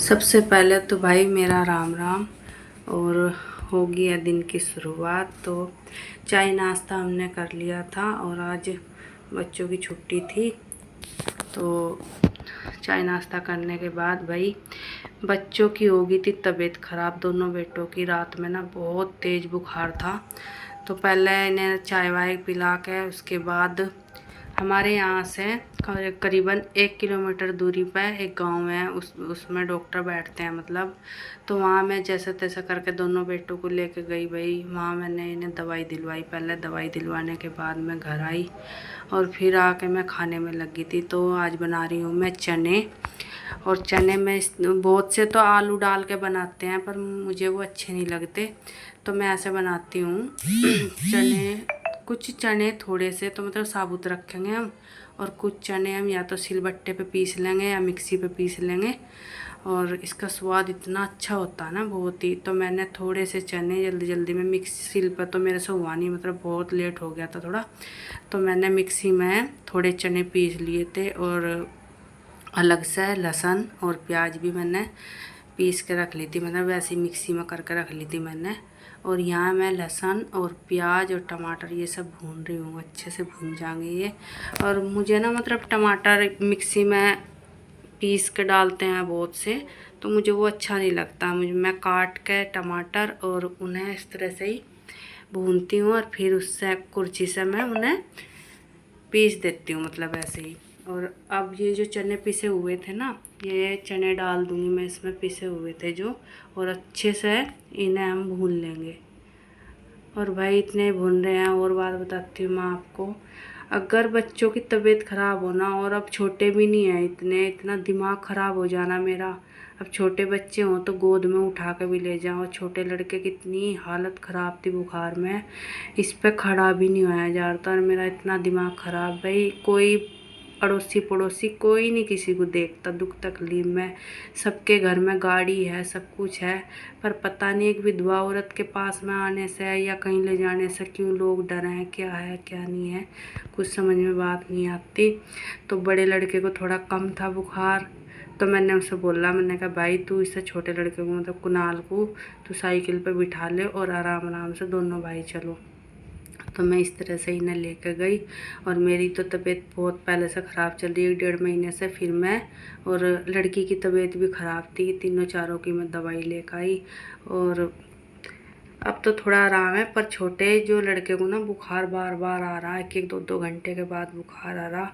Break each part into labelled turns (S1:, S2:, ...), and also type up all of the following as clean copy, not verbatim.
S1: सबसे पहले तो भाई मेरा राम राम। और हो गया दिन की शुरुआत। तो चाय नाश्ता हमने कर लिया था और आज बच्चों की छुट्टी थी। तो चाय नाश्ता करने के बाद भाई बच्चों की हो गई थी तबीयत ख़राब। दोनों बेटों की रात में ना बहुत तेज़ बुखार था। तो पहले इन्हें चाय वाय पिला के उसके बाद हमारे यहाँ से करीबन 1 किलोमीटर दूरी पर एक गांव है, उसमें डॉक्टर बैठते हैं मतलब। तो वहाँ मैं जैसे तैसे करके दोनों बेटों को लेके गई भाई। वहाँ मैंने इन्हें दवाई दिलवाई। पहले दवाई दिलवाने के बाद मैं घर आई और फिर आके मैं खाने में लगी थी। तो आज बना रही हूँ मैं चने। और चने में बहुत से तो आलू डाल के बनाते हैं पर मुझे वो अच्छे नहीं लगते, तो मैं ऐसे बनाती हूँ। चने, कुछ चने थोड़े से तो मतलब साबुत रखेंगे हम, और कुछ चने हम या तो सिलबट्टे पे पीस लेंगे या मिक्सी पे पीस लेंगे। और इसका स्वाद इतना अच्छा होता है ना बहुत ही। तो मैंने थोड़े से चने जल्दी जल्दी में मिक्सी पर, तो मेरे से हुआ नहीं, मतलब बहुत लेट हो गया था थोड़ा। तो मैंने मिक्सी में थोड़े चने पीस लिए थे और अलग से लहसुन और प्याज भी मैंने पीस के रख ली थी, मतलब वैसे ही मिक्सी में करके रख ली थी मैंने। और यहाँ मैं लहसुन और प्याज और टमाटर ये सब भून रही हूँ, अच्छे से भून जाएंगे ये। और मुझे ना मतलब टमाटर मिक्सी में पीस के डालते हैं बहुत से, तो मुझे वो अच्छा नहीं लगता। मैं काट के टमाटर और उन्हें इस तरह से ही भूनती हूँ और फिर उससे कुर्ची से मैं उन्हें पीस देती हूँ, मतलब ऐसे ही। और अब ये जो चने पिसे हुए थे ना, ये चने डाल दूँगी मैं इसमें, पिसे हुए थे जो। और अच्छे से इन्हें हम भून लेंगे। और भाई इतने भून रहे हैं। और बात बताती हूँ मैं आपको, अगर बच्चों की तबीयत ख़राब होना, और अब छोटे भी नहीं हैं इतने, इतना दिमाग ख़राब हो जाना मेरा। अब छोटे बच्चे हों तो गोद में उठा के भी ले जाओ। छोटे लड़के की इतनी हालत ख़राब थी बुखार में, इस पे खड़ा भी नहीं होया जा रहा था। और मेरा इतना दिमाग ख़राब भाई, कोई अड़ोसी पड़ोसी कोई नहीं किसी को देखता दुख तकलीफ में। सबके घर में गाड़ी है, सब कुछ है, पर पता नहीं एक विधवा औरत के पास में आने से या कहीं ले जाने से क्यों लोग डरे हैं, क्या है क्या नहीं है, कुछ समझ में बात नहीं आती। तो बड़े लड़के को थोड़ा कम था बुखार, तो मैंने उससे बोला, मैंने कहा भाई तू इससे छोटे लड़के को मतलब कुणाल को तू साइकिल पर बिठा ले और आराम आराम से दोनों भाई चलो। तो मैं इस तरह से इन्हें लेकर गई। और मेरी तो तबीयत बहुत पहले से ख़राब चल रही है, 1.5 महीने से। फिर मैं, और लड़की की तबीयत भी ख़राब थी, तीनों चारों की मैं दवाई लेकर आई। और अब तो थोड़ा आराम है, पर छोटे जो लड़के को ना बुखार बार बार आ रहा है, 1-1, 2-2 घंटे के बाद बुखार आ रहा।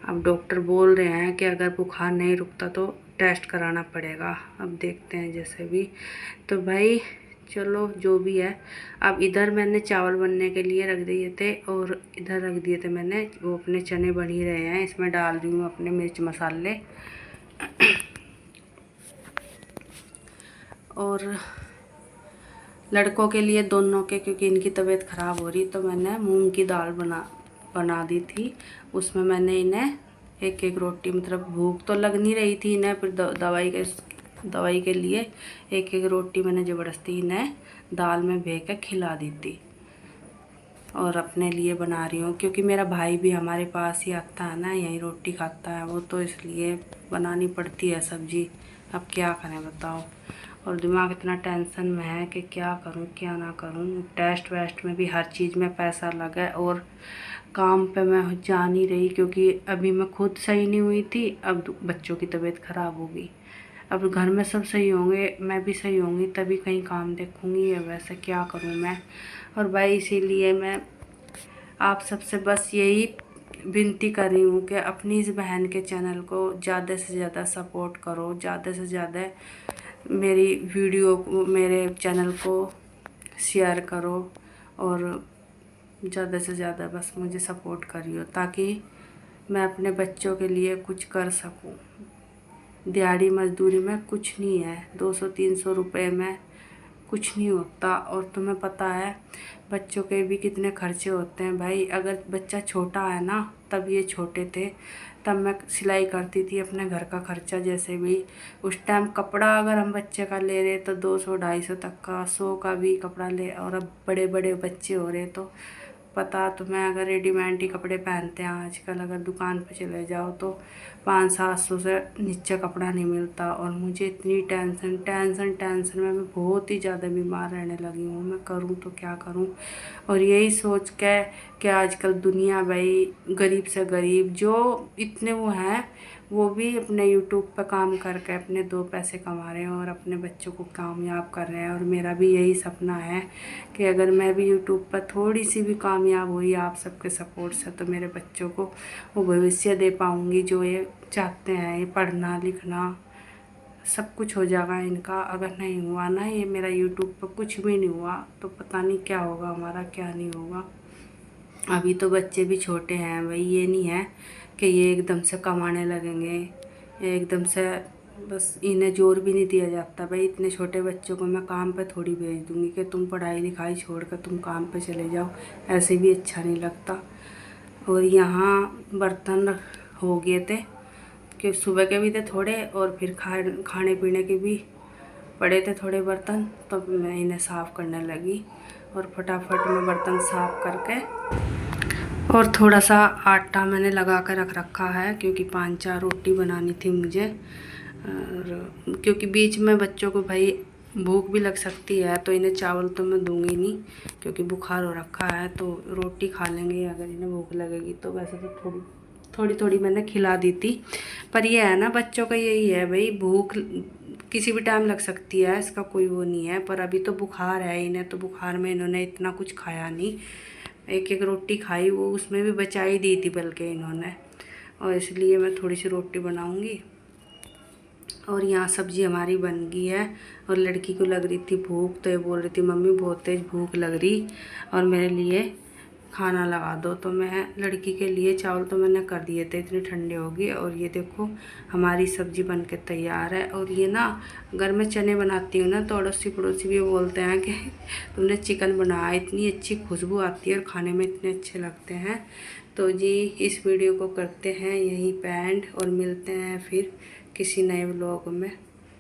S1: अब डॉक्टर बोल रहे हैं कि अगर बुखार नहीं रुकता तो टेस्ट कराना पड़ेगा। अब देखते हैं जैसे भी। तो भाई चलो जो भी है। अब इधर मैंने चावल बनने के लिए रख दिए थे और इधर रख दिए थे मैंने, वो अपने चने बन ही रहे हैं। इसमें डाल रही हूँ अपने मिर्च मसाले। और लड़कों के लिए दोनों के, क्योंकि इनकी तबीयत ख़राब हो रही, तो मैंने मूंग की दाल बना दी थी। उसमें मैंने इन्हें एक एक रोटी, मतलब भूख तो लग नहीं रही थी इन्हें, फिर दवाई के लिए एक एक रोटी मैंने ज़बरदस्ती इन्हें दाल में भे के खिला दी थी। और अपने लिए बना रही हूँ क्योंकि मेरा भाई भी हमारे पास ही आता है ना, यहीं रोटी खाता है वो, तो इसलिए बनानी पड़ती है सब्ज़ी। अब क्या करें बताओ। और दिमाग इतना टेंशन में है कि क्या करूँ क्या ना करूँ। टेस्ट वेस्ट में भी हर चीज़ में पैसा लगा है, और काम पे मैं जा नहीं रही क्योंकि अभी मैं खुद सही नहीं हुई थी। अब बच्चों की तबीयत ख़राब हो गई। अब घर में सब सही होंगे, मैं भी सही होंगी, तभी कहीं काम देखूँगी, या वैसे क्या करूँ मैं। और भाई इसीलिए मैं आप सबसे बस यही विनती कर रही हूँ कि अपनी इस बहन के चैनल को ज़्यादा से ज़्यादा सपोर्ट करो, ज़्यादा से ज़्यादा मेरी वीडियो को, मेरे चैनल को शेयर करो, और ज़्यादा से ज़्यादा बस मुझे सपोर्ट करियो, ताकि मैं अपने बच्चों के लिए कुछ कर सकूँ। दिहाड़ी मजदूरी में कुछ नहीं है, 200-300 रुपये में कुछ नहीं होता। और तुम्हें पता है बच्चों के भी कितने खर्चे होते हैं भाई। अगर बच्चा छोटा है ना, तब ये छोटे थे तब मैं सिलाई करती थी अपने घर का खर्चा जैसे भी। उस टाइम कपड़ा अगर हम बच्चे का ले रहे तो 200-250 तक का, 100 का भी कपड़ा ले। और अब बड़े बड़े बच्चे हो रहे तो पता तुम्हें, अगर रेडीमेड ही कपड़े पहनते हैं आजकल, अगर दुकान पे चले जाओ तो 500-700 से नीचे कपड़ा नहीं मिलता। और मुझे इतनी टेंशन में मैं बहुत ही ज़्यादा बीमार रहने लगी हूँ। मैं करूँ तो क्या करूँ। और यही सोच के कि आजकल दुनिया भाई गरीब से गरीब जो इतने वो हैं वो भी अपने यूट्यूब पर काम करके अपने 2 पैसे कमा रहे हैं और अपने बच्चों को कामयाब कर रहे हैं। और मेरा भी यही सपना है कि अगर मैं भी यूट्यूब पर थोड़ी सी भी कामयाब हुई आप सबके सपोर्ट से, तो मेरे बच्चों को वो भविष्य दे पाऊँगी जो ये चाहते हैं। ये पढ़ना लिखना सब कुछ हो जाएगा इनका। अगर नहीं हुआ ना ये मेरा यूट्यूब पर कुछ भी नहीं हुआ तो पता नहीं क्या होगा हमारा, क्या नहीं होगा। अभी तो बच्चे भी छोटे हैं भाई, ये नहीं है कि ये एकदम से कमाने लगेंगे एकदम से। बस इन्हें जोर भी नहीं दिया जाता भाई। इतने छोटे बच्चों को मैं काम पे थोड़ी भेज दूँगी कि तुम पढ़ाई लिखाई छोड़ कर तुम काम पे चले जाओ, ऐसे भी अच्छा नहीं लगता। और यहाँ बर्तन हो गए थे कि सुबह के भी थे थोड़े और फिर खाने पीने के भी पड़े थे थोड़े बर्तन, तो मैं इन्हें साफ़ करने लगी। और फटाफट में बर्तन साफ़ करके और थोड़ा सा आटा मैंने लगा कर रख रखा है क्योंकि 5-4 रोटी बनानी थी मुझे। और क्योंकि बीच में बच्चों को भाई भूख भी लग सकती है, तो इन्हें चावल तो मैं दूंगी नहीं क्योंकि बुखार हो रखा है, तो रोटी खा लेंगे अगर इन्हें भूख लगेगी तो। वैसे तो थोड़ी मैंने खिला दी थी, पर ये है ना बच्चों का यही है भाई, भूख किसी भी टाइम लग सकती है, इसका कोई वो नहीं है। पर अभी तो बुखार है इन्हें, तो बुखार में इन्होंने इतना कुछ खाया नहीं, एक रोटी खाई, वो उसमें भी बचाई दी थी बल्कि इन्होंने। और इसलिए मैं थोड़ी सी रोटी बनाऊंगी। और यहाँ सब्जी हमारी बन गई है। और लड़की को लग रही थी भूख, तो ये बोल रही थी मम्मी बहुत तेज़ भूख लग रही और मेरे लिए खाना लगा दो। तो मैं लड़की के लिए चावल तो मैंने कर दिए थे, इतनी ठंडे होगी। और ये देखो हमारी सब्ज़ी बन के तैयार है। और ये ना अगर मैं चने बनाती हूँ ना तो अड़ोसी पड़ोसी भी बोलते हैं कि तुमने चिकन बनाया, इतनी अच्छी खुशबू आती है और खाने में इतने अच्छे लगते हैं। तो जी इस वीडियो को करते हैं यहीं पे एंड और मिलते हैं फिर किसी नए व्लॉग में।